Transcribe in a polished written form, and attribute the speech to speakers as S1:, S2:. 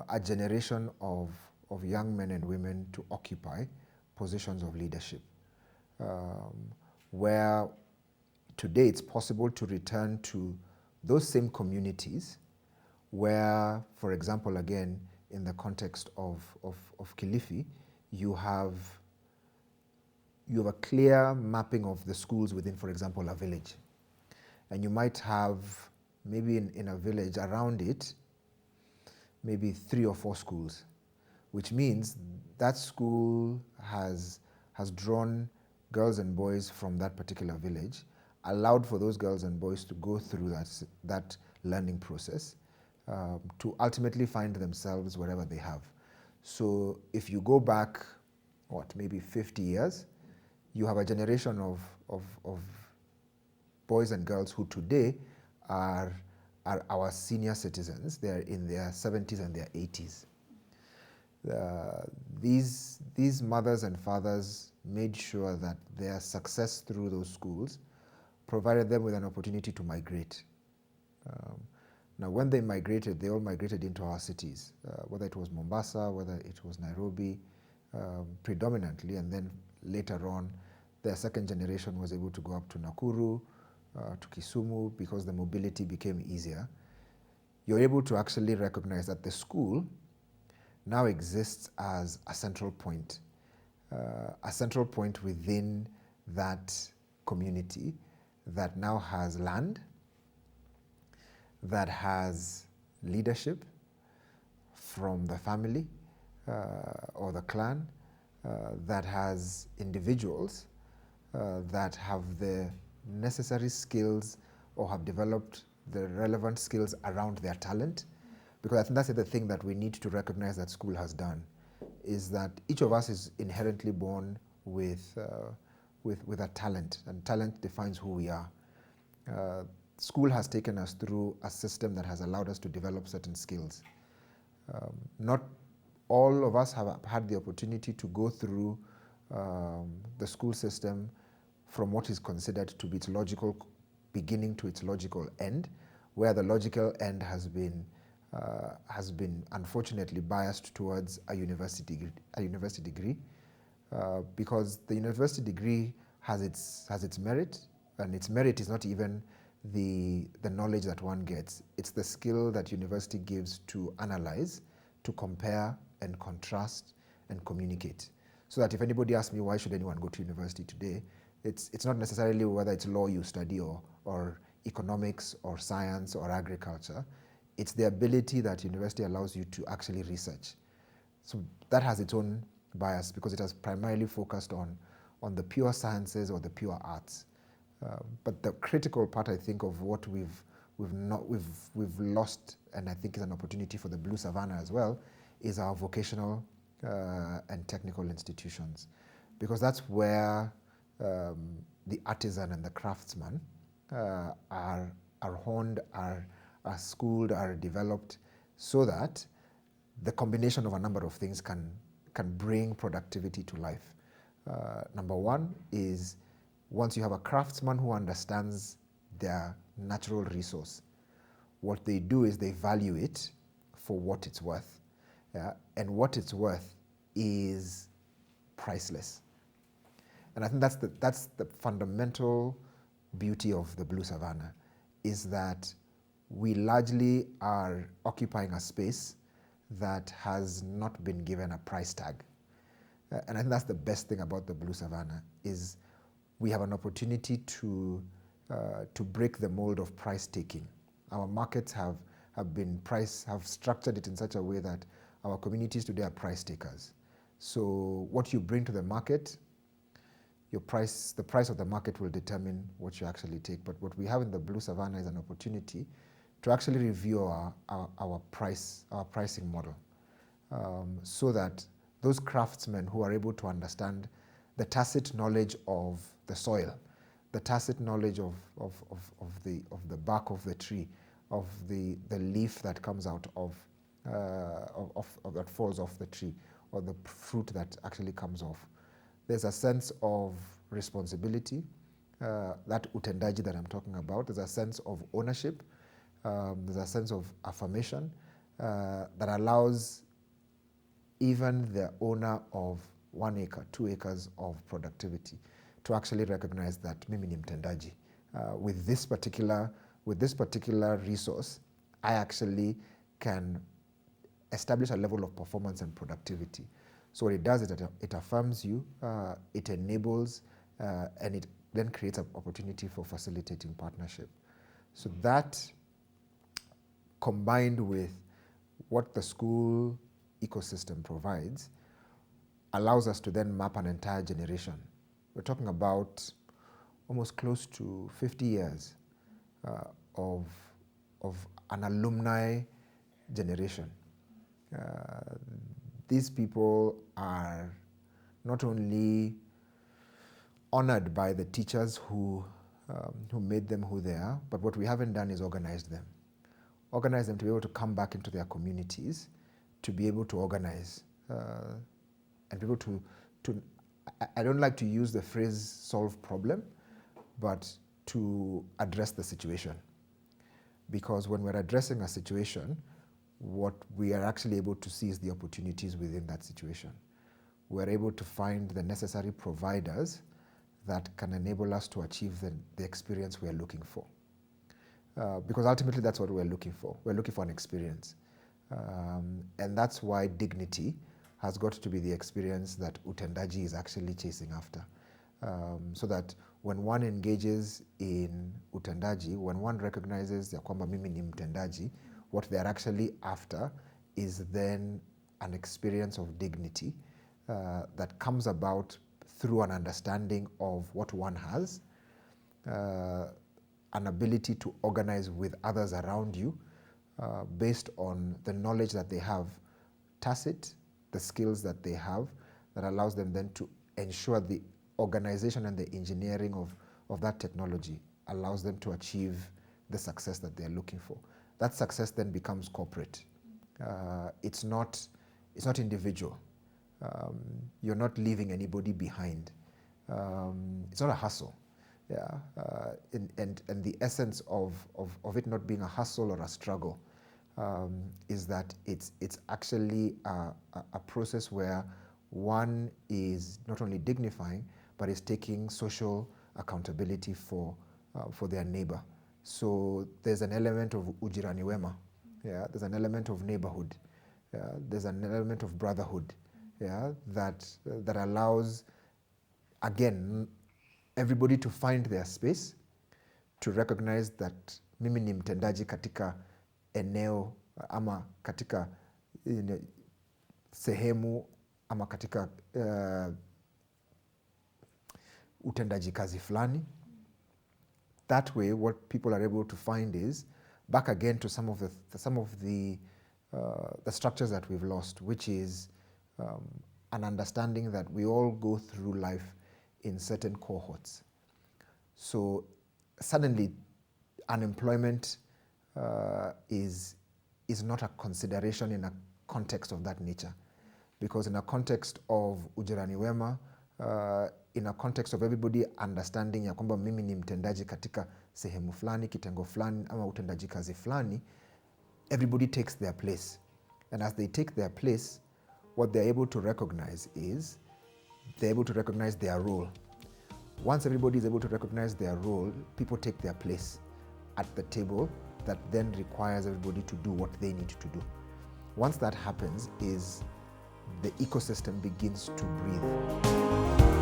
S1: a generation of young men and women to occupy positions of leadership, where today it's possible to return to those same communities where, for example, again, in the context of Kilifi, you have a clear mapping of the schools within, for example, a village. And you might have, maybe in a village around it, maybe 3 or 4 schools, which means that school has drawn girls and boys from that particular village, allowed for those girls and boys to go through that learning process, to ultimately find themselves wherever they have. So if you go back, maybe 50 years, you have a generation of boys and girls who today are our senior citizens. They're in their 70s and their 80s. These mothers and fathers made sure that their success through those schools provided them with an opportunity to migrate. Now, when they migrated, they all migrated into our cities, whether it was Mombasa, whether it was Nairobi, predominantly, and then later on, their second generation was able to go up to Nakuru, to Kisumu, because the mobility became easier. You're able to actually recognize that the school now exists as a central point within that community that now has land, that has leadership from the family or the clan, that has individuals that have the necessary skills or have developed the relevant skills around their talent. Because I think that's the thing that we need to recognize that school has done, is that each of us is inherently born with a talent, and talent defines who we are. School has taken us through a system that has allowed us to develop certain skills. Not all of us have had the opportunity to go through the school system from what is considered to be its logical beginning to its logical end, where the logical end has been unfortunately biased towards a university degree, because the university degree has its merit, and its merit is not even the knowledge that one gets. It's the skill that university gives to analyze, to compare and contrast and communicate. So that if anybody asks me why should anyone go to university today, it's not necessarily whether it's law you study or economics or science or agriculture. It's the ability that university allows you to actually research. So that has its own bias because it has primarily focused on the pure sciences or the pure arts. But the critical part, I think, of what we've lost, and I think is an opportunity for the Blue Savannah as well, is our vocational and technical institutions, because that's where the artisan and the craftsman are honed, are schooled, are developed, so that the combination of a number of things can bring productivity to life. Number one is, once you have a craftsman who understands their natural resource, what they do is they value it for what it's worth. And what it's worth is priceless. And I think that's the fundamental beauty of the Blue Savannah, is that we largely are occupying a space that has not been given a price tag. And I think that's the best thing about the Blue Savannah, is we have an opportunity to break the mold of price taking. Our markets have structured it in such a way that our communities today are price takers. So what you bring to the market, the price of the market will determine what you actually take. But what we have in the Blue Savannah is an opportunity to actually review our pricing model, so that those craftsmen who are able to understand the tacit knowledge of the soil, the tacit knowledge of the bark of the tree, of the leaf that comes out of that falls off the tree, or the fruit that actually comes off. There's a sense of responsibility, that utendaji that I'm talking about. There's a sense of ownership. There's a sense of affirmation. that allows even the owner of 1 acre, 2 acres of productivity to actually recognize that mimi ni mtendaji. With this particular resource, I actually can establish a level of performance and productivity. So what it does is that it affirms you, it enables, and it then creates an opportunity for facilitating partnership. So that, combined with what the school ecosystem provides, allows us to then map an entire generation. We're talking about almost close to 50 years of an alumni generation. These people are not only honored by the teachers who made them who they are, but what we haven't done is organize them to be able to come back into their communities, to be able to organize, and be able to, I don't like to use the phrase solve problem, but to address the situation. Because when we're addressing a situation, what we are actually able to see is the opportunities within that situation. We're able to find the necessary providers that can enable us to achieve the experience we're looking for. Because ultimately that's what we're looking for. We're looking for an experience. And that's why dignity has got to be the experience that utendaji is actually chasing after. So that when one engages in utendaji, when one recognizes ya kwamba mimi ni mtendaji, what they're actually after is then an experience of dignity that comes about through an understanding of what one has, an ability to organize with others around you based on the knowledge that they have tacit, the skills that they have, that allows them then to ensure the organization and the engineering of that technology allows them to achieve the success that they're looking for. That success then becomes corporate. It's not individual. You're not leaving anybody behind. It's not a hustle. Yeah, and the essence of it not being a hustle or a struggle is that it's actually a process where one is not only dignifying, but is taking social accountability for their neighbor. So there's an element of ujirani wema. Yeah, there's an element of neighborhood. Yeah, there's an element of brotherhood. Yeah, that allows, again, everybody to find their space, to recognize that mimi ni mtendaji katika eneo ama katika sehemu ama katika utendaji kazi fulani. That way, what people are able to find is back again to some of the structures that we've lost, which is an understanding that we all go through life in certain cohorts. So suddenly, unemployment is not a consideration in a context of that nature, because in a context of ujirani wema, in a context of everybody understanding ya kwamba mimi ni mtendaji katika sehemu fulani, kitengo fulani, ama utendaji kazi fulani, everybody takes their place. And as they take their place, what they're able to recognize is they're able to recognize their role. Once everybody is able to recognize their role, people take their place at the table that then requires everybody to do what they need to do. Once that happens, is the ecosystem begins to breathe.